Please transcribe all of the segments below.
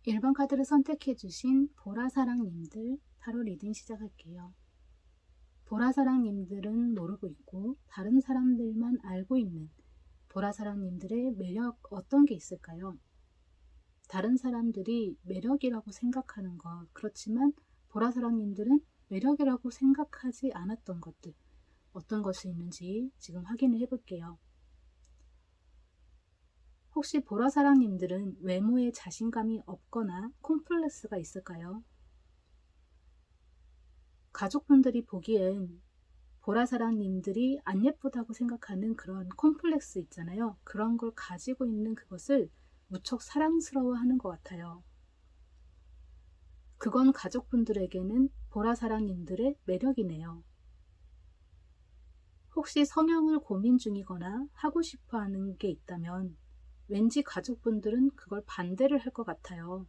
1번 카드를 선택해주신 보라사랑님들 타로 리딩 시작할게요. 보라사랑님들은 모르고 있고 다른 사람들만 알고 있는 보라사랑님들의 매력 어떤 게 있을까요? 다른 사람들이 매력이라고 생각하는 것, 그렇지만 보라사랑님들은 매력이라고 생각하지 않았던 것들, 어떤 것이 있는지 지금 확인을 해볼게요. 혹시 보라사랑님들은 외모에 자신감이 없거나 콤플렉스가 있을까요? 가족분들이 보기엔 보라사랑님들이 안 예쁘다고 생각하는 그런 콤플렉스 있잖아요. 그런 걸 가지고 있는 그것을 무척 사랑스러워하는 것 같아요. 그건 가족분들에게는 보라사랑님들의 매력이네요. 혹시 성형을 고민 중이거나 하고 싶어 하는 게 있다면 왠지 가족분들은 그걸 반대를 할 것 같아요.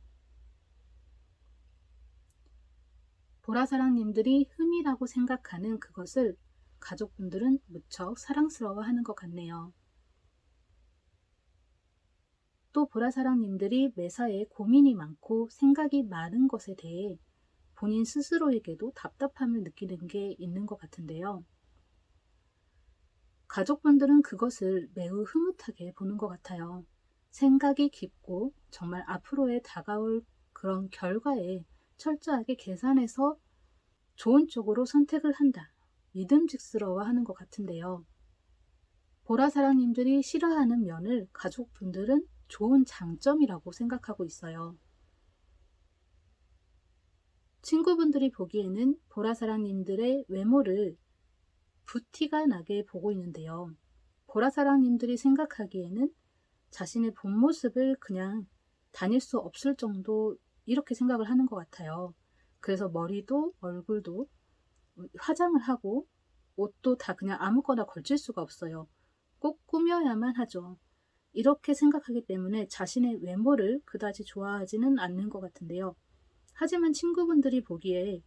보라사랑님들이 흠이라고 생각하는 그것을 가족분들은 무척 사랑스러워하는 것 같네요. 또 보라사랑님들이 매사에 고민이 많고 생각이 많은 것에 대해 본인 스스로에게도 답답함을 느끼는 게 있는 것 같은데요. 가족분들은 그것을 매우 흐뭇하게 보는 것 같아요. 생각이 깊고 정말 앞으로에 다가올 그런 결과에 철저하게 계산해서 좋은 쪽으로 선택을 한다. 믿음직스러워하는 것 같은데요. 보라사랑님들이 싫어하는 면을 가족분들은 좋은 장점이라고 생각하고 있어요. 친구분들이 보기에는 보라사랑님들의 외모를 부티가 나게 보고 있는데요. 보라사랑님들이 생각하기에는 자신의 본 모습을 그냥 다닐 수 없을 정도 이렇게 생각을 하는 것 같아요. 그래서 머리도 얼굴도 화장을 하고 옷도 다 그냥 아무거나 걸칠 수가 없어요. 꼭 꾸며야만 하죠. 이렇게 생각하기 때문에 자신의 외모를 그다지 좋아하지는 않는 것 같은데요. 하지만 친구분들이 보기에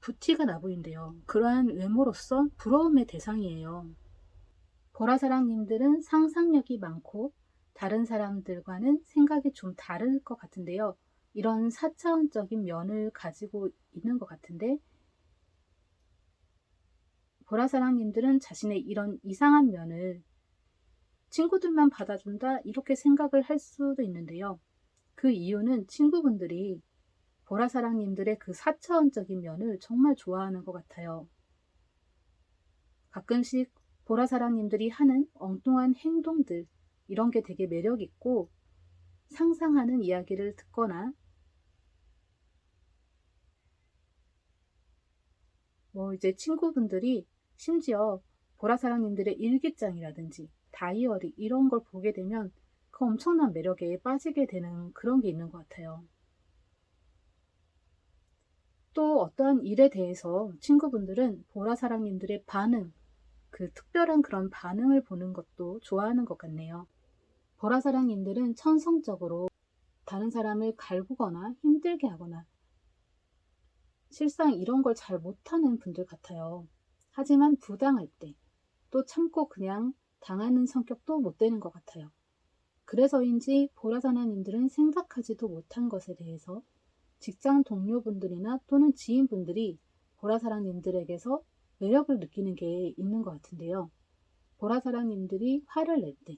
부티가 나 보인대요. 그러한 외모로서 부러움의 대상이에요. 보라사랑님들은 상상력이 많고 다른 사람들과는 생각이 좀 다를 것 같은데요. 이런 4차원적인 면을 가지고 있는 것 같은데 보라사랑님들은 자신의 이런 이상한 면을 친구들만 받아준다 이렇게 생각을 할 수도 있는데요. 그 이유는 친구분들이 보라사랑님들의 그 4차원적인 면을 정말 좋아하는 것 같아요. 가끔씩 보라사랑님들이 하는 엉뚱한 행동들 이런 게 되게 매력 있고 상상하는 이야기를 듣거나 이제 친구분들이 심지어 보라사랑님들의 일기장이라든지 다이어리 이런 걸 보게 되면 그 엄청난 매력에 빠지게 되는 그런 게 있는 것 같아요. 또 어떠한 일에 대해서 친구분들은 보라사랑님들의 반응, 그 특별한 그런 반응을 보는 것도 좋아하는 것 같네요. 보라사랑님들은 천성적으로 다른 사람을 갈구거나 힘들게 하거나 실상 이런 걸 잘 못하는 분들 같아요. 하지만 부당할 때 또 참고 그냥 당하는 성격도 못 되는 것 같아요. 그래서인지 보라사랑님들은 생각하지도 못한 것에 대해서 직장 동료분들이나 또는 지인분들이 보라사랑님들에게서 매력을 느끼는 게 있는 것 같은데요. 보라사랑님들이 화를 낼 때,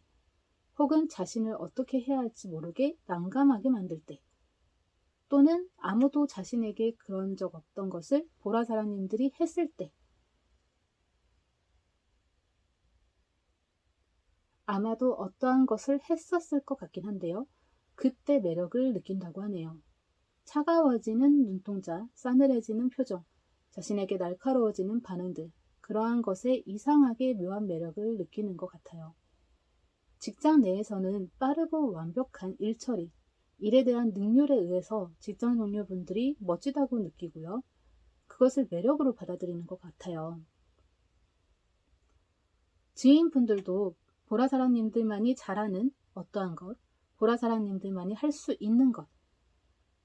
혹은 자신을 어떻게 해야 할지 모르게 난감하게 만들 때, 또는 아무도 자신에게 그런 적 없던 것을 보라사랑님들이 했을 때, 아마도 어떠한 것을 했었을 것 같긴 한데요. 그때 매력을 느낀다고 하네요. 차가워지는 눈동자, 싸늘해지는 표정, 자신에게 날카로워지는 반응들, 그러한 것에 이상하게 묘한 매력을 느끼는 것 같아요. 직장 내에서는 빠르고 완벽한 일 처리, 일에 대한 능률에 의해서 직장 동료분들이 멋지다고 느끼고요. 그것을 매력으로 받아들이는 것 같아요. 지인분들도 보라사랑님들만이 잘하는 어떠한 것, 보라사랑님들만이 할 수 있는 것,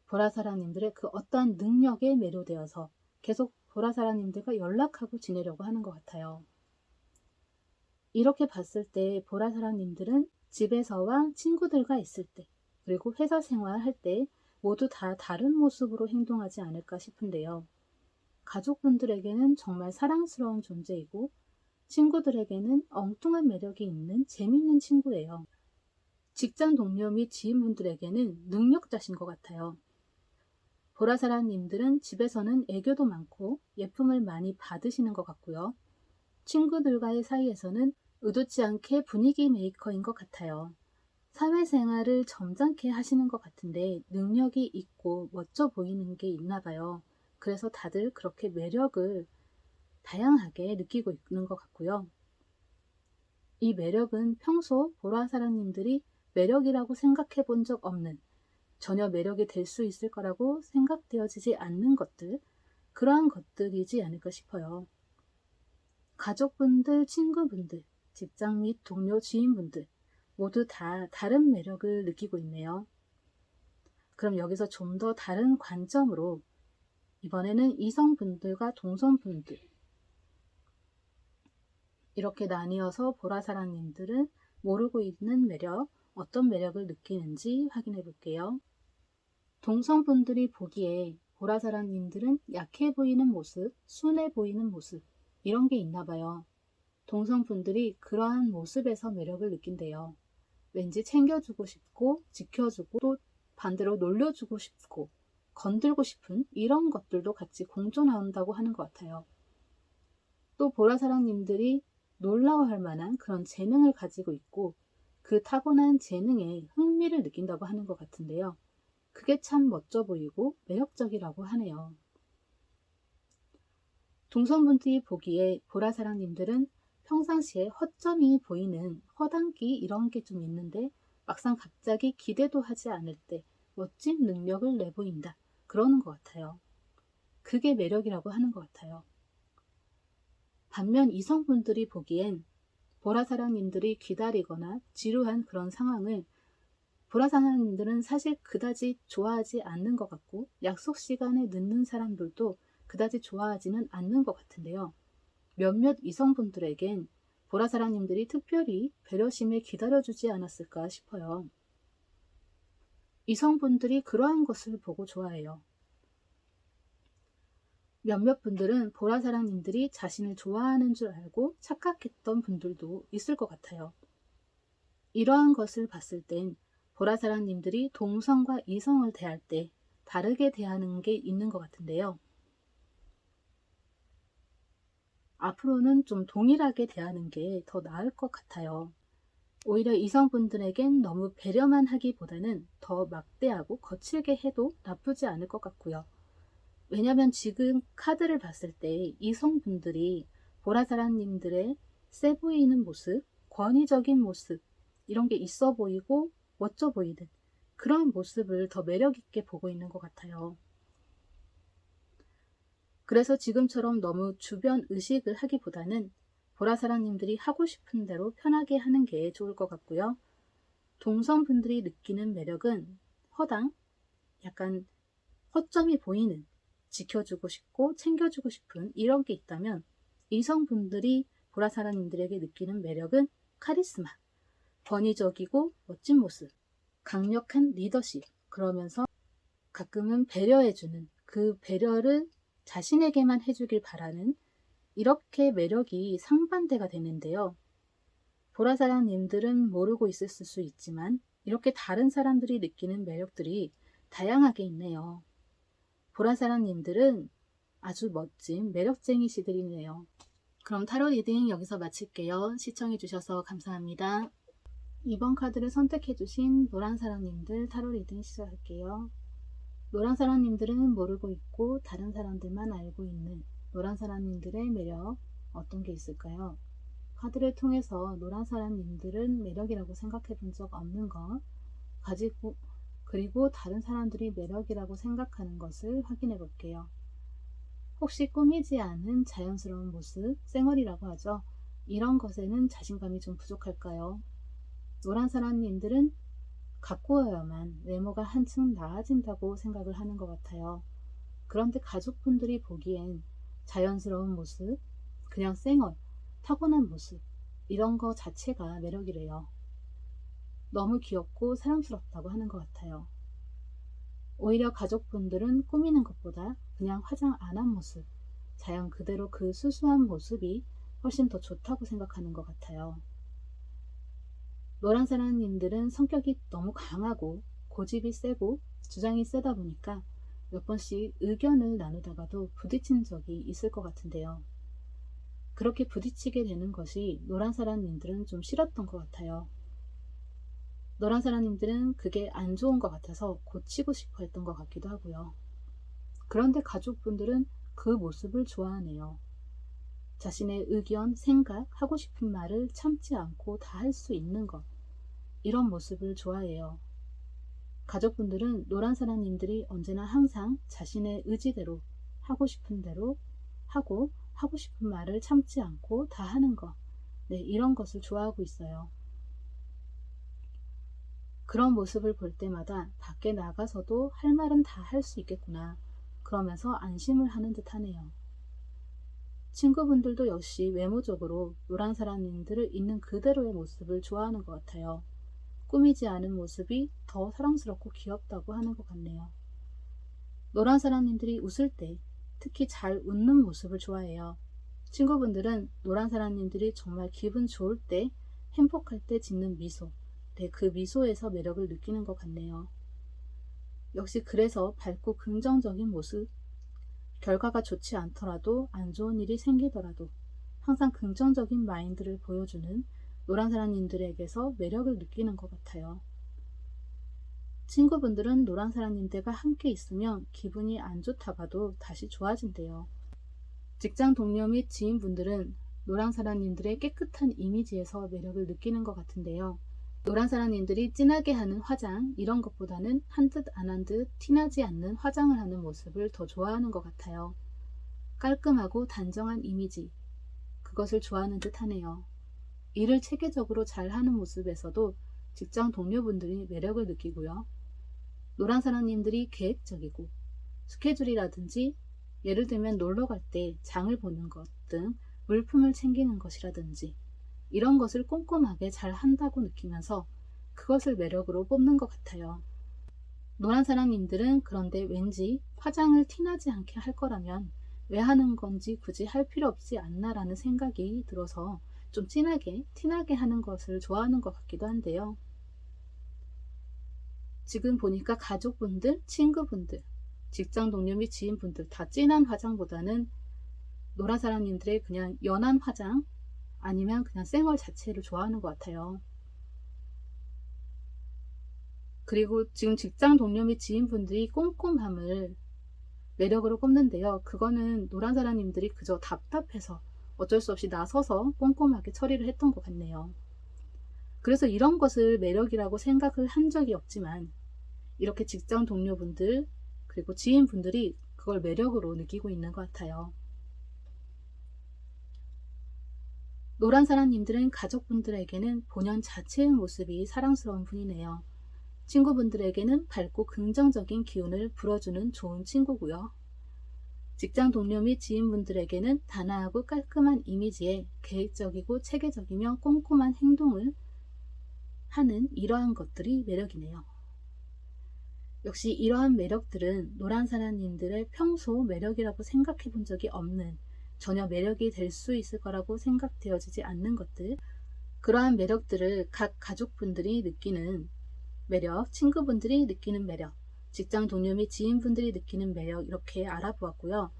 보라사랑님들의 그 어떠한 능력에 매료되어서 계속 보라사랑님들과 연락하고 지내려고 하는 것 같아요. 이렇게 봤을 때 보라사랑님들은 집에서와 친구들과 있을 때, 그리고 회사 생활할 때 모두 다 다른 모습으로 행동하지 않을까 싶은데요. 가족분들에게는 정말 사랑스러운 존재이고 친구들에게는 엉뚱한 매력이 있는 재밌는 친구예요. 직장 동료 및 지인분들에게는 능력자신 것 같아요. 보라사랑님들은 집에서는 애교도 많고 예쁨을 많이 받으시는 것 같고요. 친구들과의 사이에서는 의도치 않게 분위기 메이커인 것 같아요. 사회생활을 점잖게 하시는 것 같은데 능력이 있고 멋져 보이는 게 있나 봐요. 그래서 다들 그렇게 매력을 다양하게 느끼고 있는 것 같고요. 이 매력은 평소 보라사랑님들이 매력이라고 생각해 본 적 없는, 전혀 매력이 될 수 있을 거라고 생각되어지지 않는 것들, 그러한 것들이지 않을까 싶어요. 가족분들, 친구분들, 직장 및 동료, 지인분들 모두 다 다른 매력을 느끼고 있네요. 그럼 여기서 좀 더 다른 관점으로 이번에는 이성분들과 동성분들 이렇게 나뉘어서 보라사랑님들은 모르고 있는 매력, 어떤 매력을 느끼는지 확인해 볼게요. 동성분들이 보기에 보라사랑님들은 약해 보이는 모습, 순해 보이는 모습 이런 게 있나 봐요. 동성분들이 그러한 모습에서 매력을 느낀대요. 왠지 챙겨주고 싶고 지켜주고 또 반대로 놀려주고 싶고 건들고 싶은 이런 것들도 같이 공존한다고 하는 것 같아요. 또 보라사랑님들이 놀라워할 만한 그런 재능을 가지고 있고 그 타고난 재능에 흥미를 느낀다고 하는 것 같은데요. 그게 참 멋져 보이고 매력적이라고 하네요. 동성분들이 보기에 보라사랑님들은 평상시에 허점이 보이는 허당기 이런 게 좀 있는데 막상 갑자기 기대도 하지 않을 때 멋진 능력을 내보인다. 그러는 것 같아요. 그게 매력이라고 하는 것 같아요. 반면 이성분들이 보기엔 보라사랑님들이 기다리거나 지루한 그런 상황을 보라사랑님들은 사실 그다지 좋아하지 않는 것 같고 약속 시간에 늦는 사람들도 그다지 좋아하지는 않는 것 같은데요. 몇몇 이성분들에겐 보라사랑님들이 특별히 배려심에 기다려주지 않았을까 싶어요. 이성분들이 그러한 것을 보고 좋아해요. 몇몇 분들은 보라사랑님들이 자신을 좋아하는 줄 알고 착각했던 분들도 있을 것 같아요. 이러한 것을 봤을 땐 보라사랑님들이 동성과 이성을 대할 때 다르게 대하는 게 있는 것 같은데요. 앞으로는 좀 동일하게 대하는 게 더 나을 것 같아요. 오히려 이성분들에겐 너무 배려만 하기보다는 더 막대하고 거칠게 해도 나쁘지 않을 것 같고요. 왜냐면 지금 카드를 봤을 때 이성분들이 보라사랑님들의 세 보이는 모습, 권위적인 모습 이런 게 있어 보이고 멋져 보이는 그런 모습을 더 매력 있게 보고 있는 것 같아요. 그래서 지금처럼 너무 주변 의식을 하기보다는 보라사랑님들이 하고 싶은 대로 편하게 하는 게 좋을 것 같고요. 동성분들이 느끼는 매력은 허당, 약간 허점이 보이는, 지켜주고 싶고 챙겨주고 싶은 이런 게 있다면 이성분들이 보라사랑님들에게 느끼는 매력은 카리스마, 권위적이고 멋진 모습, 강력한 리더십, 그러면서 가끔은 배려해주는 그 배려를 자신에게만 해주길 바라는 이렇게 매력이 상반대가 되는데요. 보라사랑님들은 모르고 있었을 수 있지만 이렇게 다른 사람들이 느끼는 매력들이 다양하게 있네요. 보라사랑님들은 아주 멋진 매력쟁이시들이네요. 그럼 타로 리딩 여기서 마칠게요. 시청해주셔서 감사합니다. 이번 카드를 선택해주신 노란사랑님들 타로 리딩 시작할게요. 노란사랑님들은 모르고 있고 다른 사람들만 알고 있는 노란사랑님들의 매력 어떤 게 있을까요? 카드를 통해서 노란사랑님들은 매력이라고 생각해 본 적 없는 것 가지고 그리고 다른 사람들이 매력이라고 생각하는 것을 확인해 볼게요. 혹시 꾸미지 않은 자연스러운 모습, 쌩얼이라고 하죠. 이런 것에는 자신감이 좀 부족할까요? 노란사랑님들은 가꾸어야만 외모가 한층 나아진다고 생각을 하는 것 같아요. 그런데 가족분들이 보기엔 자연스러운 모습, 그냥 쌩얼, 타고난 모습 이런 거 자체가 매력이래요. 너무 귀엽고 사랑스럽다고 하는 것 같아요. 오히려 가족분들은 꾸미는 것보다 그냥 화장 안 한 모습, 자연 그대로 그 수수한 모습이 훨씬 더 좋다고 생각하는 것 같아요. 노란사랑님들은 성격이 너무 강하고 고집이 세고 주장이 세다 보니까 몇 번씩 의견을 나누다가도 부딪힌 적이 있을 것 같은데요. 그렇게 부딪히게 되는 것이 노란사랑님들은 좀 싫었던 것 같아요. 노란사랑님들은 그게 안 좋은 것 같아서 고치고 싶어 했던 것 같기도 하고요. 그런데 가족분들은 그 모습을 좋아하네요. 자신의 의견, 생각, 하고 싶은 말을 참지 않고 다 할 수 있는 것, 이런 모습을 좋아해요. 가족분들은 노란사랑님들이 언제나 항상 자신의 의지대로 하고 싶은 대로 하고 하고 싶은 말을 참지 않고 다 하는 것, 네, 이런 것을 좋아하고 있어요. 그런 모습을 볼 때마다 밖에 나가서도 할 말은 다 할 수 있겠구나, 그러면서 안심을 하는 듯 하네요. 친구분들도 역시 외모적으로 노란사랑님들을 있는 그대로의 모습을 좋아하는 것 같아요. 꾸미지 않은 모습이 더 사랑스럽고 귀엽다고 하는 것 같네요. 노란사랑님들이 웃을 때 특히 잘 웃는 모습을 좋아해요. 친구분들은 노란사랑님들이 정말 기분 좋을 때, 행복할 때 짓는 미소, 네, 그 미소에서 매력을 느끼는 것 같네요. 역시 그래서 밝고 긍정적인 모습, 결과가 좋지 않더라도 안 좋은 일이 생기더라도 항상 긍정적인 마인드를 보여주는 노란사랑님들에게서 매력을 느끼는 것 같아요. 친구분들은 노란사랑님들과 함께 있으면 기분이 안 좋다가도 다시 좋아진대요. 직장 동료 및 지인분들은 노란사랑님들의 깨끗한 이미지에서 매력을 느끼는 것 같은데요. 노란사랑님들이 진하게 하는 화장, 이런 것보다는 한 듯 안 한 듯 티나지 않는 화장을 하는 모습을 더 좋아하는 것 같아요. 깔끔하고 단정한 이미지, 그것을 좋아하는 듯 하네요. 일을 체계적으로 잘 하는 모습에서도 직장 동료분들이 매력을 느끼고요. 노란사랑님들이 계획적이고 스케줄이라든지, 예를 들면 놀러 갈 때 장을 보는 것 등 물품을 챙기는 것이라든지, 이런 것을 꼼꼼하게 잘 한다고 느끼면서 그것을 매력으로 뽑는 것 같아요. 노란사랑님들은 그런데 왠지 화장을 티나지 않게 할 거라면 왜 하는 건지 굳이 할 필요 없지 않나 라는 생각이 들어서 좀 진하게 티나게 하는 것을 좋아하는 것 같기도 한데요. 지금 보니까 가족분들, 친구분들, 직장 동료 및 지인분들 다 진한 화장보다는 노란사랑님들의 그냥 연한 화장, 아니면 그냥 생얼 자체를 좋아하는 것 같아요. 그리고 지금 직장 동료 및 지인분들이 꼼꼼함을 매력으로 꼽는데요. 그거는 노란사랑님들이 그저 답답해서 어쩔 수 없이 나서서 꼼꼼하게 처리를 했던 것 같네요. 그래서 이런 것을 매력이라고 생각을 한 적이 없지만 이렇게 직장 동료분들 그리고 지인분들이 그걸 매력으로 느끼고 있는 것 같아요. 노란사랑님들은 가족분들에게는 본연 자체의 모습이 사랑스러운 분이네요. 친구분들에게는 밝고 긍정적인 기운을 불어주는 좋은 친구고요. 직장 동료 및 지인분들에게는 단아하고 깔끔한 이미지에 계획적이고 체계적이며 꼼꼼한 행동을 하는 이러한 것들이 매력이네요. 역시 이러한 매력들은 노란사랑님들의 평소 매력이라고 생각해 본 적이 없는, 전혀 매력이 될 수 있을 거라고 생각되어지지 않는 것들, 그러한 매력들을 각 가족분들이 느끼는 매력, 친구분들이 느끼는 매력, 직장 동료 및 지인분들이 느끼는 매력, 이렇게 알아보았고요.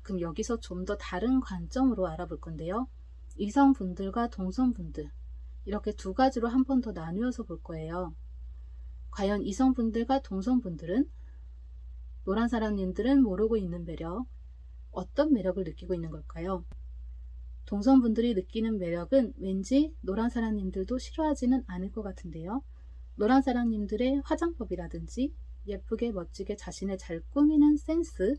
그럼 여기서 좀 더 다른 관점으로 알아볼 건데요. 이성분들과 동성분들, 이렇게 두 가지로 한 번 더 나누어서 볼 거예요. 과연 이성분들과 동성분들은, 노란사랑님들은 모르고 있는 매력, 어떤 매력을 느끼고 있는 걸까요? 동성분들이 느끼는 매력은 왠지 노란사랑님들도 싫어하지는 않을 것 같은데요. 노란사랑님들의 화장법이라든지 예쁘게 멋지게 자신을 잘 꾸미는 센스,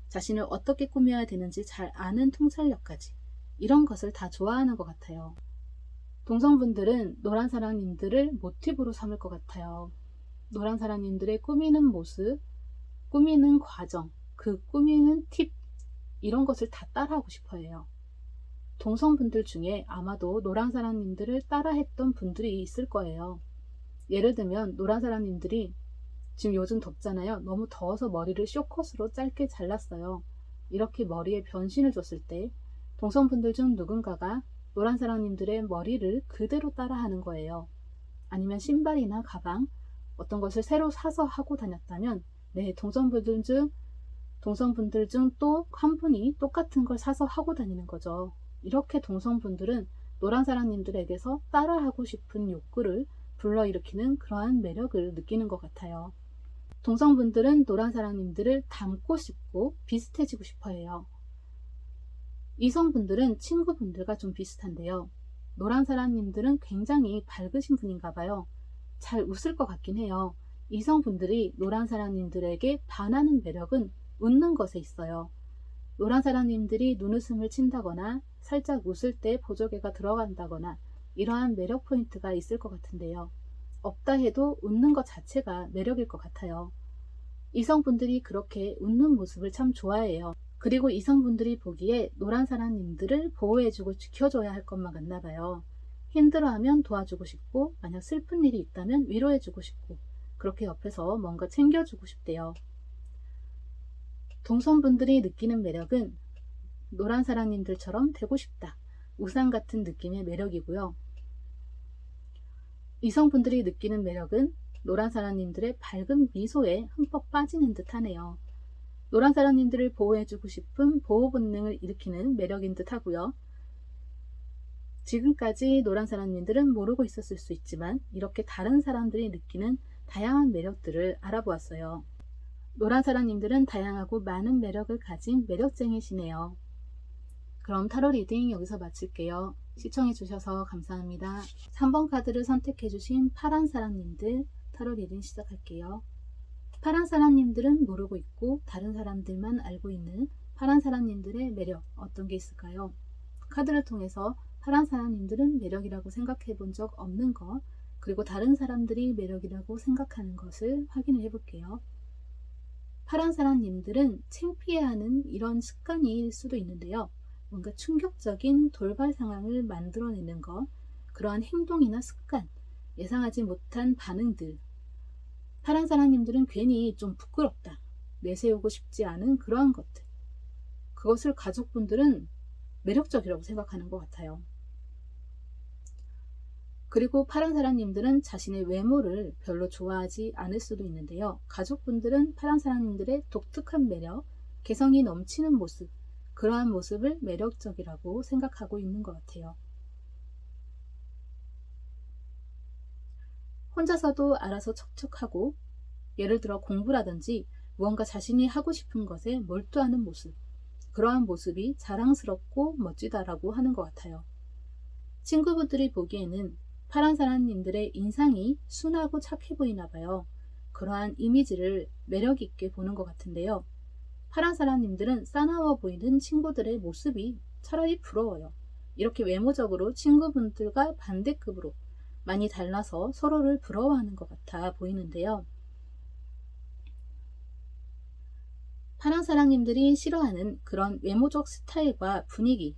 자신을 어떻게 꾸며야 되는지 잘 아는 통찰력까지, 이런 것을 다 좋아하는 것 같아요. 동성분들은 노란사랑님들을 모티브로 삼을 것 같아요. 노란사랑님들의 꾸미는 모습, 꾸미는 과정, 그 꾸미는 팁, 이런 것을 다 따라하고 싶어 해요. 동성분들 중에 아마도 노란사랑님들을 따라했던 분들이 있을 거예요. 예를 들면 노란 사람님들이 지금 요즘 덥잖아요. 너무 더워서 머리를 쇼컷으로 짧게 잘랐어요. 이렇게 머리에 변신을 줬을 때 동성분들 중 누군가가 노란 사람님들의 머리를 그대로 따라하는 거예요. 아니면 신발이나 가방, 어떤 것을 새로 사서 하고 다녔다면 네, 동성분들 중 또 한 분이 똑같은 걸 사서 하고 다니는 거죠. 이렇게 동성분들은 노란 사람님들에게서 따라하고 싶은 욕구를 불러일으키는 그러한 매력을 느끼는 것 같아요. 동성분들은 노란 사람님들을 닮고 싶고 비슷해지고 싶어 해요. 이성분들은 친구분들과 좀 비슷한데요. 노란 사람님들은 굉장히 밝으신 분인가 봐요. 잘 웃을 것 같긴 해요. 이성분들이 노란 사람님들에게 반하는 매력은 웃는 것에 있어요. 노란 사람님들이 눈웃음을 친다거나 살짝 웃을 때 보조개가 들어간다거나 이러한 매력 포인트가 있을 것 같은데요. 없다 해도 웃는 것 자체가 매력일 것 같아요. 이성분들이 그렇게 웃는 모습을 참 좋아해요. 그리고 이성분들이 보기에 노란 사람님들을 보호해주고 지켜줘야 할 것만 같나 봐요. 힘들어하면 도와주고 싶고, 만약 슬픈 일이 있다면 위로해주고 싶고, 그렇게 옆에서 뭔가 챙겨주고 싶대요. 동성분들이 느끼는 매력은 노란 사람님들처럼 되고 싶다, 우상 같은 느낌의 매력이고요. 이성분들이 느끼는 매력은 노란 사람님들의 밝은 미소에 흠뻑 빠지는 듯 하네요. 노란 사람님들을 보호해주고 싶은 보호 본능을 일으키는 매력인 듯 하고요. 지금까지 노란 사람님들은 모르고 있었을 수 있지만 이렇게 다른 사람들이 느끼는 다양한 매력들을 알아보았어요. 노란 사람님들은 다양하고 많은 매력을 가진 매력쟁이시네요. 그럼 타로 리딩 여기서 마칠게요. 시청해주셔서 감사합니다. 3번 카드를 선택해주신 파란 사람님들 타로 리딩 시작할게요. 파란 사람님들은 모르고 있고 다른 사람들만 알고 있는 파란 사람님들의 매력 어떤 게 있을까요? 카드를 통해서 파란 사람님들은 매력이라고 생각해 본 적 없는 것, 그리고 다른 사람들이 매력이라고 생각하는 것을 확인을 해 볼게요. 파란 사람님들은 창피해하는 이런 습관일 수도 있는데요. 뭔가 충격적인 돌발 상황을 만들어내는 것, 그러한 행동이나 습관, 예상하지 못한 반응들. 파란 사람님들은 괜히 좀 부끄럽다, 내세우고 싶지 않은 그러한 것들. 그것을 가족분들은 매력적이라고 생각하는 것 같아요. 그리고 파란 사람님들은 자신의 외모를 별로 좋아하지 않을 수도 있는데요. 가족분들은 파란 사람님들의 독특한 매력, 개성이 넘치는 모습, 그러한 모습을 매력적이라고 생각하고 있는 것 같아요. 혼자서도 알아서 척척하고, 예를 들어 공부라든지 무언가 자신이 하고 싶은 것에 몰두하는 모습, 그러한 모습이 자랑스럽고 멋지다라고 하는 것 같아요. 친구분들이 보기에는 파란 사람님들의 인상이 순하고 착해 보이나 봐요. 그러한 이미지를 매력 있게 보는 것 같은데요. 파란 사람님들은 싸나워 보이는 친구들의 모습이 차라리 부러워요. 이렇게 외모적으로 친구분들과 반대급으로 많이 달라서 서로를 부러워하는 것 같아 보이는데요. 파란 사람님들이 싫어하는 그런 외모적 스타일과 분위기,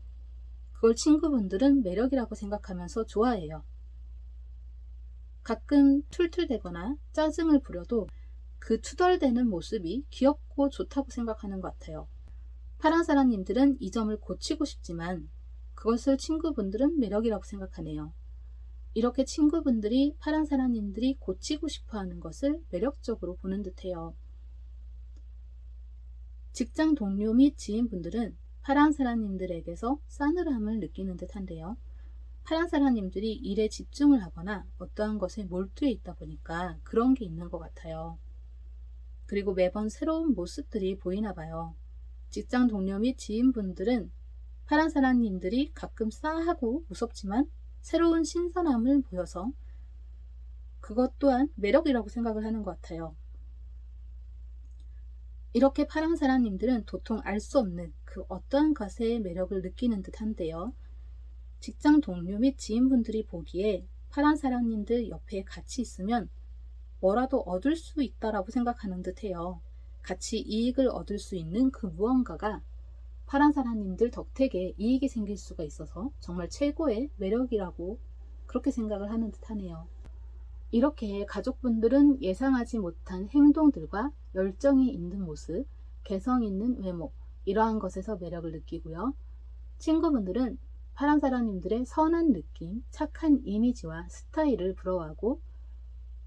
그걸 친구분들은 매력이라고 생각하면서 좋아해요. 가끔 툴툴대거나 짜증을 부려도 그 투덜대는 모습이 귀엽고 좋다고 생각하는 것 같아요. 파란 사람님들은 이 점을 고치고 싶지만 그것을 친구분들은 매력이라고 생각하네요. 이렇게 친구분들이 파란 사람님들이 고치고 싶어하는 것을 매력적으로 보는 듯해요. 직장 동료 및 지인분들은 파란 사람님들에게서 싸늘함을 느끼는 듯한데요. 파란 사람님들이 일에 집중을 하거나 어떠한 것에 몰두해 있다 보니까 그런 게 있는 것 같아요. 그리고 매번 새로운 모습들이 보이나 봐요. 직장 동료 및 지인분들은 파란 사람님들이 가끔 싸하고 무섭지만 새로운 신선함을 보여서 그것 또한 매력이라고 생각을 하는 것 같아요. 이렇게 파란 사람님들은 도통 알 수 없는 그 어떠한 것의 매력을 느끼는 듯한데요. 직장 동료 및 지인분들이 보기에 파란 사람님들 옆에 같이 있으면 뭐라도 얻을 수 있다라고 생각하는 듯해요. 같이 이익을 얻을 수 있는 그 무언가가 파란 사람님들 덕택에 이익이 생길 수가 있어서 정말 최고의 매력이라고 그렇게 생각을 하는 듯하네요. 이렇게 가족분들은 예상하지 못한 행동들과 열정이 있는 모습, 개성 있는 외모, 이러한 것에서 매력을 느끼고요. 친구분들은 파란 사랑님들의 선한 느낌, 착한 이미지와 스타일을 부러워하고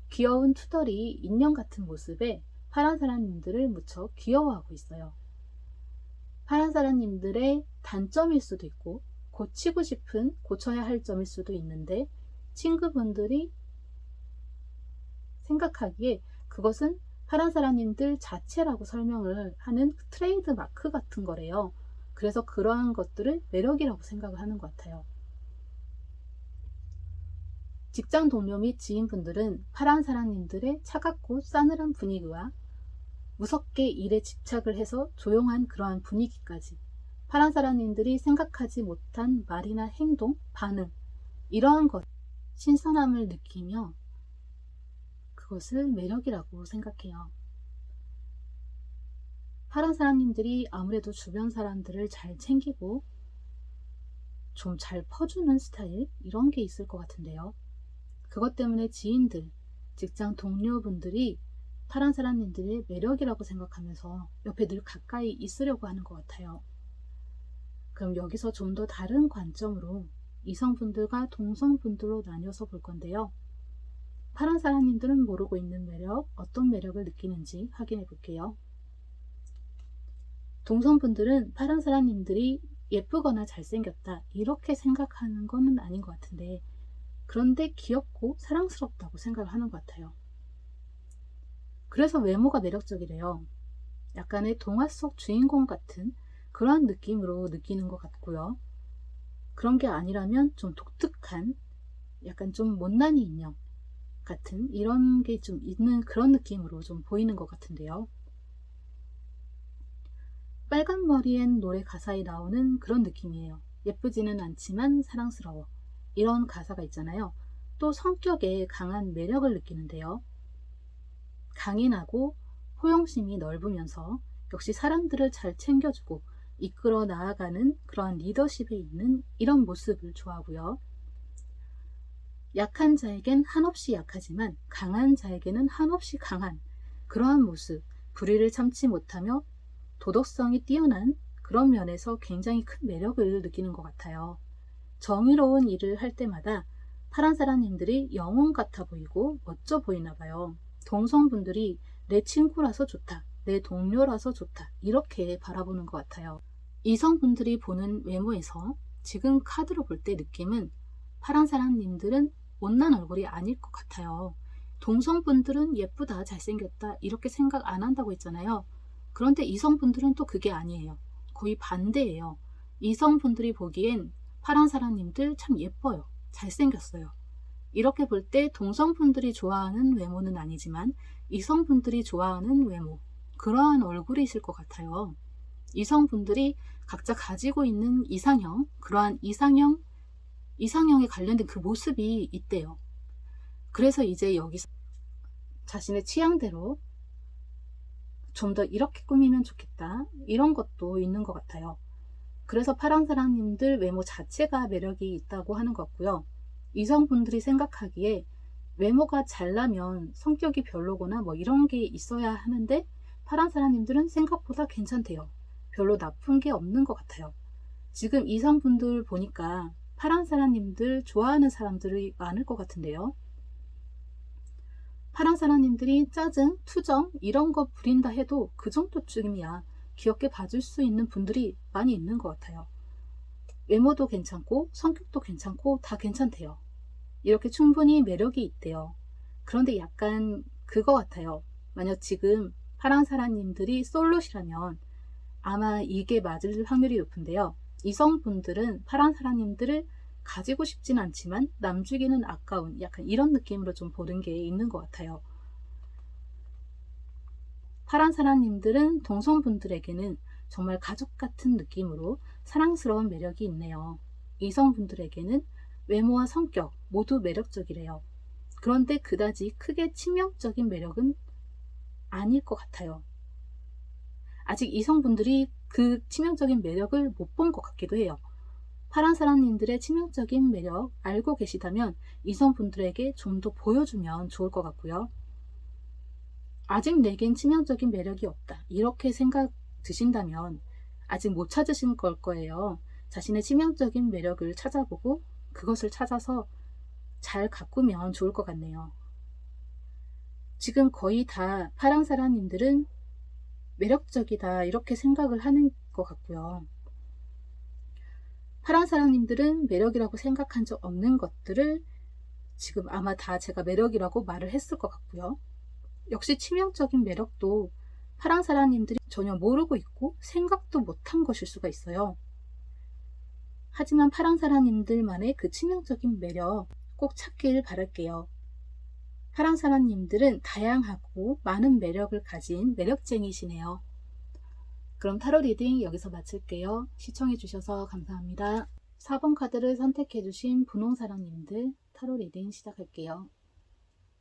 귀여운 투덜이 인형 같은 모습에 파란 사랑님들을 무척 귀여워하고 있어요. 파란 사랑님들의 단점일 수도 있고 고치고 싶은, 고쳐야 할 점일 수도 있는데 친구분들이 생각하기에 그것은 파란 사랑님들 자체라고 설명을 하는 트레이드 마크 같은 거래요. 그래서 그러한 것들을 매력이라고 생각을 하는 것 같아요. 직장 동료 및 지인분들은 파란 사랑님들의 차갑고 싸늘한 분위기와 무섭게 일에 집착을 해서 조용한 그러한 분위기까지 파란 사랑님들이 생각하지 못한 말이나 행동, 반응, 이러한 것, 신선함을 느끼며 그것을 매력이라고 생각해요. 파란 사랑님들이 아무래도 주변 사람들을 잘 챙기고 좀 잘 퍼주는 스타일, 이런 게 있을 것 같은데요. 그것 때문에 지인들, 직장 동료분들이 파란 사랑님들의 매력이라고 생각하면서 옆에 늘 가까이 있으려고 하는 것 같아요. 그럼 여기서 좀 더 다른 관점으로 이성분들과 동성분들로 나뉘어서 볼 건데요. 파란 사랑님들은 모르고 있는 매력, 어떤 매력을 느끼는지 확인해 볼게요. 동성분들은 파란 사랑님들이 예쁘거나 잘생겼다 이렇게 생각하는 건 아닌 것 같은데, 그런데 귀엽고 사랑스럽다고 생각을 하는 것 같아요. 그래서 외모가 매력적이래요. 약간의 동화 속 주인공 같은 그러한 느낌으로 느끼는 것 같고요. 그런 게 아니라면 좀 독특한, 약간 좀 못난이 인형 같은 이런 게 좀 있는 그런 느낌으로 좀 보이는 것 같은데요. 빨간 머리엔 노래 가사에 나오는 그런 느낌이에요. 예쁘지는 않지만 사랑스러워, 이런 가사가 있잖아요. 또 성격에 강한 매력을 느끼는데요. 강인하고 포용심이 넓으면서 역시 사람들을 잘 챙겨주고 이끌어 나아가는 그러한 리더십에 있는 이런 모습을 좋아하고요. 약한 자에겐 한없이 약하지만 강한 자에게는 한없이 강한 그러한 모습, 불의를 참지 못하며 도덕성이 뛰어난 그런 면에서 굉장히 큰 매력을 느끼는 것 같아요. 정의로운 일을 할 때마다 파란 사랑님들이 영웅 같아 보이고 멋져 보이나 봐요. 동성분들이 내 친구라서 좋다, 내 동료라서 좋다, 이렇게 바라보는 것 같아요. 이성분들이 보는 외모에서 지금 카드로 볼 때 느낌은 파란 사랑님들은 못난 얼굴이 아닐 것 같아요. 동성분들은 예쁘다, 잘생겼다 이렇게 생각 안 한다고 했잖아요. 그런데 이성분들은 또 그게 아니에요. 거의 반대예요. 이성분들이 보기엔 파란 사랑님들 참 예뻐요, 잘생겼어요. 이렇게 볼 때 동성분들이 좋아하는 외모는 아니지만 이성분들이 좋아하는 외모, 그러한 얼굴이실 것 같아요. 이성분들이 각자 가지고 있는 이상형, 그러한 이상형에 관련된 그 모습이 있대요. 그래서 이제 여기서 자신의 취향대로 좀 더 이렇게 꾸미면 좋겠다, 이런 것도 있는 것 같아요. 그래서 파란 사랑님들 외모 자체가 매력이 있다고 하는 것 같고요. 이성분들이 생각하기에 외모가 잘나면 성격이 별로거나 뭐 이런 게 있어야 하는데 파란 사랑님들은 생각보다 괜찮대요. 별로 나쁜 게 없는 것 같아요. 지금 이성분들 보니까 파란 사랑님들 좋아하는 사람들이 많을 것 같은데요. 파란 사랑님들이 짜증, 투정 이런 거 부린다 해도 그 정도쯤이야 귀엽게 봐줄 수 있는 분들이 많이 있는 것 같아요. 외모도 괜찮고 성격도 괜찮고 다 괜찮대요. 이렇게 충분히 매력이 있대요. 그런데 약간 그거 같아요. 만약 지금 파란 사랑님들이 솔로시라면 아마 이게 맞을 확률이 높은데요. 이성분들은 파란 사랑님들을 가지고 싶진 않지만 남주기는 아까운 약간 이런 느낌으로 좀 보는 게 있는 것 같아요. 파란 사랑님들은 동성분들에게는 정말 가족 같은 느낌으로 사랑스러운 매력이 있네요. 이성분들에게는 외모와 성격 모두 매력적이래요. 그런데 그다지 크게 치명적인 매력은 아닐 것 같아요. 아직 이성분들이 그 치명적인 매력을 못 본 것 같기도 해요. 파란 사랑님들의 치명적인 매력 알고 계시다면 이성분들에게 좀 더 보여주면 좋을 것 같고요. 아직 내겐 치명적인 매력이 없다, 이렇게 생각 드신다면 아직 못 찾으신 걸 거예요. 자신의 치명적인 매력을 찾아보고 그것을 찾아서 잘 가꾸면 좋을 것 같네요. 지금 거의 다 파랑 사랑님들은 매력적이다, 이렇게 생각을 하는 것 같고요. 파랑 사랑님들은 매력이라고 생각한 적 없는 것들을 지금 아마 다 제가 매력이라고 말을 했을 것 같고요. 역시 치명적인 매력도 파랑 사랑님들이 전혀 모르고 있고 생각도 못한 것일 수가 있어요. 하지만 파랑 사랑님들만의 그 치명적인 매력 꼭 찾길 바랄게요. 파랑 사랑님들은 다양하고 많은 매력을 가진 매력쟁이시네요. 그럼 타로 리딩 여기서 마칠게요. 시청해주셔서 감사합니다. 4번 카드를 선택해주신 분홍사랑님들 타로 리딩 시작할게요.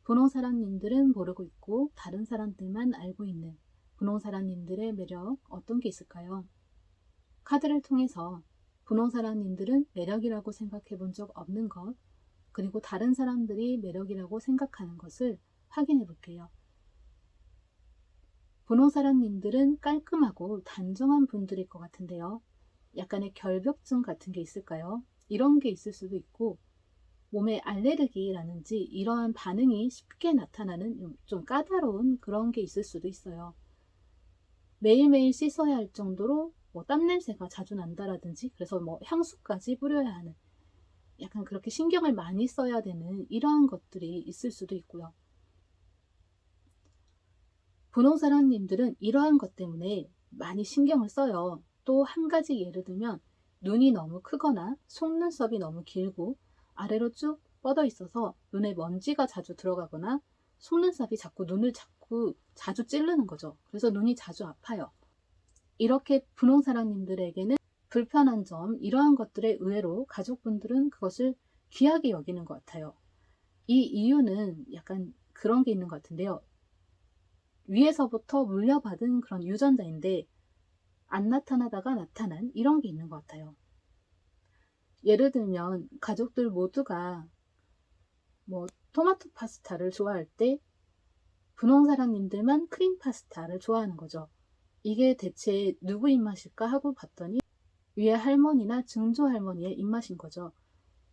분홍사랑님들은 모르고 있고 다른 사람들만 알고 있는 분홍사랑님들의 매력 어떤 게 있을까요? 카드를 통해서 분홍사랑님들은 매력이라고 생각해 본 적 없는 것, 그리고 다른 사람들이 매력이라고 생각하는 것을 확인해 볼게요. 분홍사랑님들은 깔끔하고 단정한 분들일 것 같은데요. 약간의 결벽증 같은 게 있을까요? 이런 게 있을 수도 있고, 몸에 알레르기라든지 이러한 반응이 쉽게 나타나는 좀 까다로운 그런 게 있을 수도 있어요. 매일매일 씻어야 할 정도로 땀냄새가 자주 난다라든지, 그래서 향수까지 뿌려야 하는, 약간 그렇게 신경을 많이 써야 되는 이러한 것들이 있을 수도 있고요. 분홍사랑님들은 이러한 것 때문에 많이 신경을 써요. 또 한 가지 예를 들면 눈이 너무 크거나 속눈썹이 너무 길고 아래로 쭉 뻗어 있어서 눈에 먼지가 자주 들어가거나 속눈썹이 자꾸 눈을 자주 찌르는 거죠. 그래서 눈이 자주 아파요. 이렇게 분홍사랑님들에게는 불편한 점, 이러한 것들에 의외로 가족분들은 그것을 귀하게 여기는 것 같아요. 이 이유는 약간 그런 게 있는 것 같은데요. 위에서부터 물려받은 그런 유전자인데 안 나타나다가 나타난 이런 게 있는 것 같아요. 예를 들면 가족들 모두가 토마토 파스타를 좋아할 때 분홍사랑님들만 크림 파스타를 좋아하는 거죠. 이게 대체 누구 입맛일까 하고 봤더니 위에 할머니나 증조 할머니의 입맛인 거죠.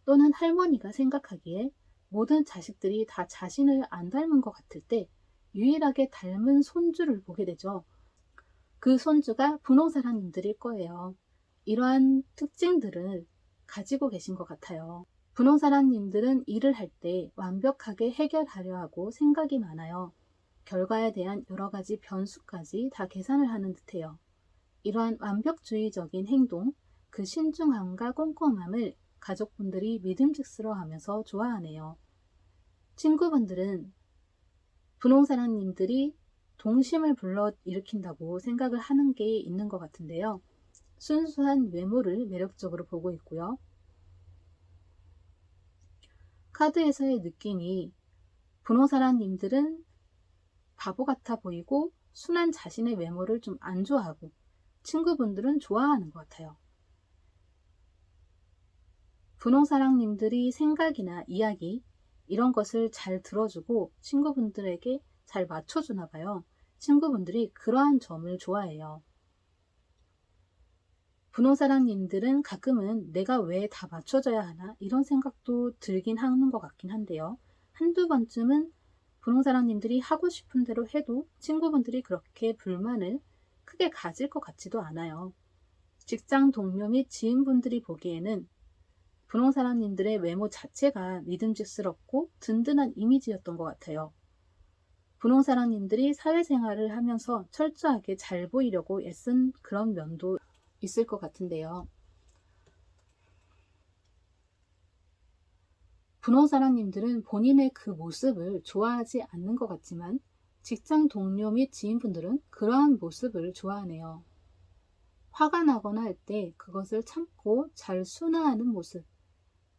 또는 할머니가 생각하기에 모든 자식들이 다 자신을 안 닮은 것 같을 때 유일하게 닮은 손주를 보게 되죠. 그 손주가 분홍사랑님들일 거예요. 이러한 특징들을 가지고 계신 것 같아요. 분홍사랑님들은 일을 할 때 완벽하게 해결하려 하고 생각이 많아요. 결과에 대한 여러 가지 변수까지 다 계산을 하는 듯해요. 이러한 완벽주의적인 행동, 그 신중함과 꼼꼼함을 가족분들이 믿음직스러워하면서 좋아하네요. 친구분들은 분홍사랑님들이 동심을 불러일으킨다고 생각을 하는 게 있는 것 같은데요. 순수한 외모를 매력적으로 보고 있고요. 카드에서의 느낌이 분홍사랑님들은 바보 같아 보이고 순한 자신의 외모를 좀 안 좋아하고 친구분들은 좋아하는 것 같아요. 분홍사랑님들이 생각이나 이야기 이런 것을 잘 들어주고 친구분들에게 잘 맞춰주나 봐요. 친구분들이 그러한 점을 좋아해요. 분홍사랑님들은 가끔은 내가 왜 다 맞춰줘야 하나 이런 생각도 들긴 하는 것 같긴 한데요. 한두 번쯤은 분홍사랑님들이 하고 싶은 대로 해도 친구분들이 그렇게 불만을 크게 가질 것 같지도 않아요. 직장 동료 및 지인분들이 보기에는 분홍사랑님들의 외모 자체가 믿음직스럽고 든든한 이미지였던 것 같아요. 분홍사랑님들이 사회생활을 하면서 철저하게 잘 보이려고 애쓴 그런 면도 있을 것 같은데요. 분홍사랑님들은 본인의 그 모습을 좋아하지 않는 것 같지만 직장 동료 및 지인분들은 그러한 모습을 좋아하네요. 화가 나거나 할 때 그것을 참고 잘 순화하는 모습,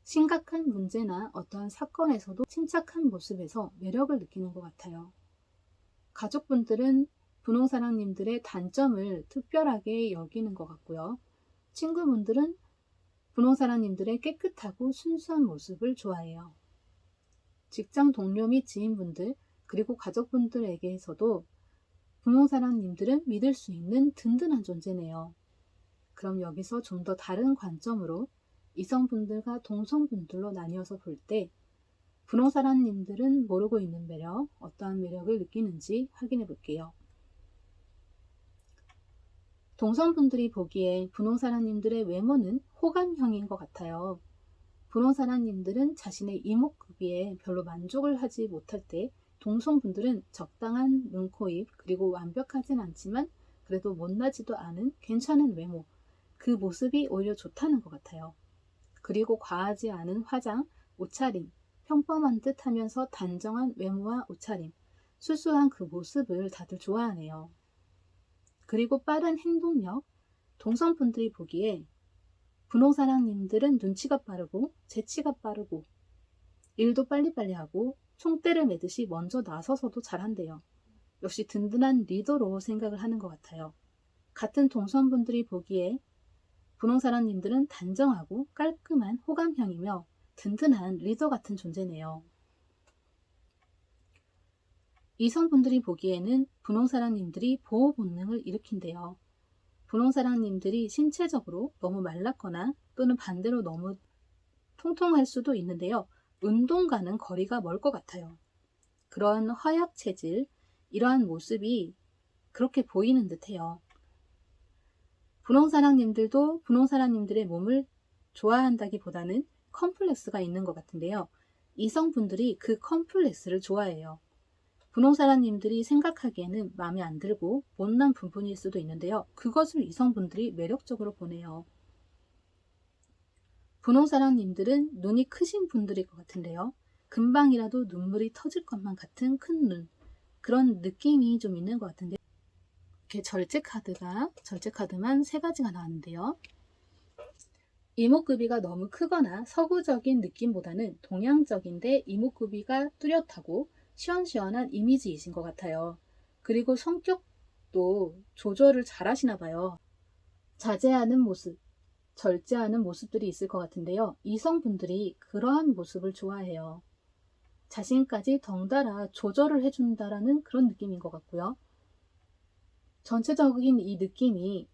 심각한 문제나 어떠한 사건에서도 침착한 모습에서 매력을 느끼는 것 같아요. 가족분들은 분홍사랑님들의 단점을 특별하게 여기는 것 같고요. 친구분들은 분홍사랑님들의 깨끗하고 순수한 모습을 좋아해요. 직장 동료 및 지인분들 그리고 가족분들에게서도 분홍사랑님들은 믿을 수 있는 든든한 존재네요. 그럼 여기서 좀 더 다른 관점으로 이성분들과 동성분들로 나뉘어서 볼 때 분홍사랑님들은 모르고 있는 매력, 어떠한 매력을 느끼는지 확인해 볼게요. 동성분들이 보기에 분홍사랑님들의 외모는 호감형인 것 같아요. 분홍사랑님들은 자신의 이목구비에 별로 만족을 하지 못할 때 동성분들은 적당한 눈, 코, 입 그리고 완벽하진 않지만 그래도 못나지도 않은 괜찮은 외모, 그 모습이 오히려 좋다는 것 같아요. 그리고 과하지 않은 화장, 옷차림, 평범한 듯 하면서 단정한 외모와 옷차림, 수수한 그 모습을 다들 좋아하네요. 그리고 빠른 행동력, 동성분들이 보기에 분홍사랑님들은 눈치가 빠르고 재치가 빠르고 일도 빨리빨리 하고 총대를 매듯이 먼저 나서서도 잘한대요. 역시 든든한 리더로 생각을 하는 것 같아요. 같은 동성분들이 보기에 분홍사랑님들은 단정하고 깔끔한 호감형이며 든든한 리더 같은 존재네요. 이성분들이 보기에는 분홍사랑님들이 보호 본능을 일으킨대요. 분홍사랑님들이 신체적으로 너무 말랐거나 또는 반대로 너무 통통할 수도 있는데요. 운동과는 거리가 멀 것 같아요. 그런 허약 체질, 이러한 모습이 그렇게 보이는 듯해요. 분홍사랑님들도 분홍사랑님들의 몸을 좋아한다기보다는 컴플렉스가 있는 것 같은데요. 이성분들이 그 컴플렉스를 좋아해요. 분홍사랑님들이 생각하기에는 마음에 안 들고 못난 부분일 수도 있는데요. 그것을 이성분들이 매력적으로 보네요. 분홍사랑님들은 눈이 크신 분들일 것 같은데요. 금방이라도 눈물이 터질 것만 같은 큰 눈, 그런 느낌이 좀 있는 것 같은데 이렇게 절제 카드만 3가지가 나왔는데요. 이목구비가 너무 크거나 서구적인 느낌보다는 동양적인데 이목구비가 뚜렷하고 시원시원한 이미지이신 것 같아요. 그리고 성격도 조절을 잘 하시나 봐요. 자제하는 모습, 절제하는 모습들이 있을 것 같은데요. 이성분들이 그러한 모습을 좋아해요. 자신까지 덩달아 조절을 해준다라는 그런 느낌인 것 같고요. 전체적인 이 느낌이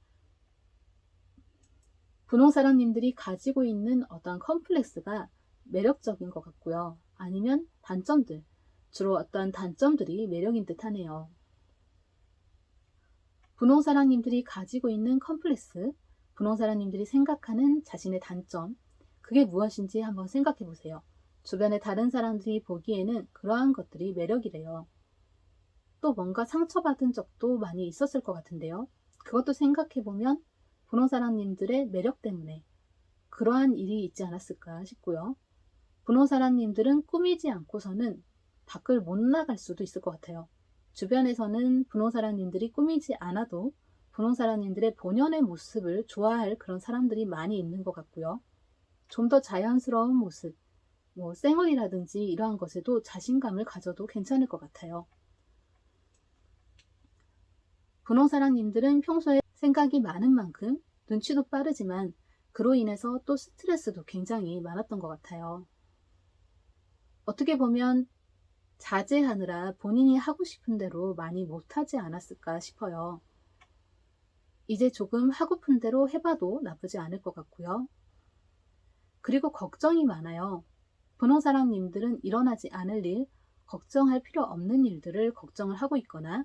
분홍사랑님들이 가지고 있는 어떤 컴플렉스가 매력적인 것 같고요. 아니면 단점들, 주로 어떤 단점들이 매력인 듯 하네요. 분홍사랑님들이 가지고 있는 컴플렉스, 분홍사랑님들이 생각하는 자신의 단점, 그게 무엇인지 한번 생각해 보세요. 주변의 다른 사람들이 보기에는 그러한 것들이 매력이래요. 또 뭔가 상처받은 적도 많이 있었을 것 같은데요. 그것도 생각해 보면 분홍사랑님들의 매력 때문에 그러한 일이 있지 않았을까 싶고요. 분홍사랑님들은 꾸미지 않고서는 밖을 못 나갈 수도 있을 것 같아요. 주변에서는 분홍사랑님들이 꾸미지 않아도 분홍사랑님들의 본연의 모습을 좋아할 그런 사람들이 많이 있는 것 같고요. 좀 더 자연스러운 모습, 쌩얼이라든지 이러한 것에도 자신감을 가져도 괜찮을 것 같아요. 분홍사랑님들은 평소에 생각이 많은 만큼 눈치도 빠르지만 그로 인해서 또 스트레스도 굉장히 많았던 것 같아요. 어떻게 보면 자제하느라 본인이 하고 싶은 대로 많이 못하지 않았을까 싶어요. 이제 조금 하고픈 대로 해봐도 나쁘지 않을 것 같고요. 그리고 걱정이 많아요. 분홍사랑님들은 일어나지 않을 일, 걱정할 필요 없는 일들을 걱정을 하고 있거나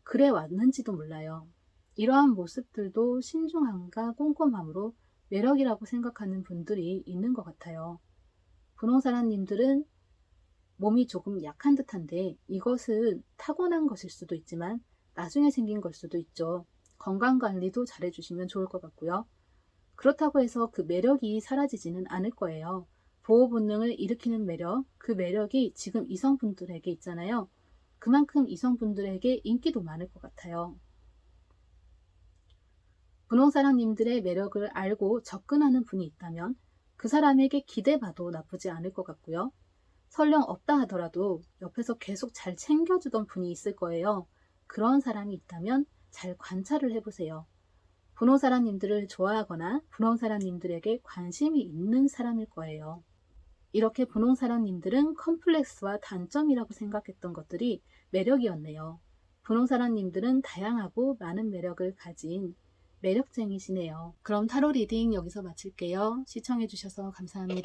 그래 왔는지도 몰라요. 이러한 모습들도 신중함과 꼼꼼함으로 매력이라고 생각하는 분들이 있는 것 같아요. 분홍사랑님들은 몸이 조금 약한 듯한데 이것은 타고난 것일 수도 있지만 나중에 생긴 걸 수도 있죠. 건강관리도 잘 해주시면 좋을 것 같고요. 그렇다고 해서 그 매력이 사라지지는 않을 거예요. 보호 본능을 일으키는 매력, 그 매력이 지금 이성분들에게 있잖아요. 그만큼 이성분들에게 인기도 많을 것 같아요. 분홍사랑님들의 매력을 알고 접근하는 분이 있다면 그 사람에게 기대봐도 나쁘지 않을 것 같고요. 설령 없다 하더라도 옆에서 계속 잘 챙겨주던 분이 있을 거예요. 그런 사람이 있다면 잘 관찰을 해보세요. 분홍사랑님들을 좋아하거나 분홍사랑님들에게 관심이 있는 사람일 거예요. 이렇게 분홍사랑님들은 컴플렉스와 단점이라고 생각했던 것들이 매력이었네요. 분홍사랑님들은 다양하고 많은 매력을 가진 매력쟁이시네요. 그럼 타로 리딩 여기서 마칠게요. 시청해주셔서 감사합니다.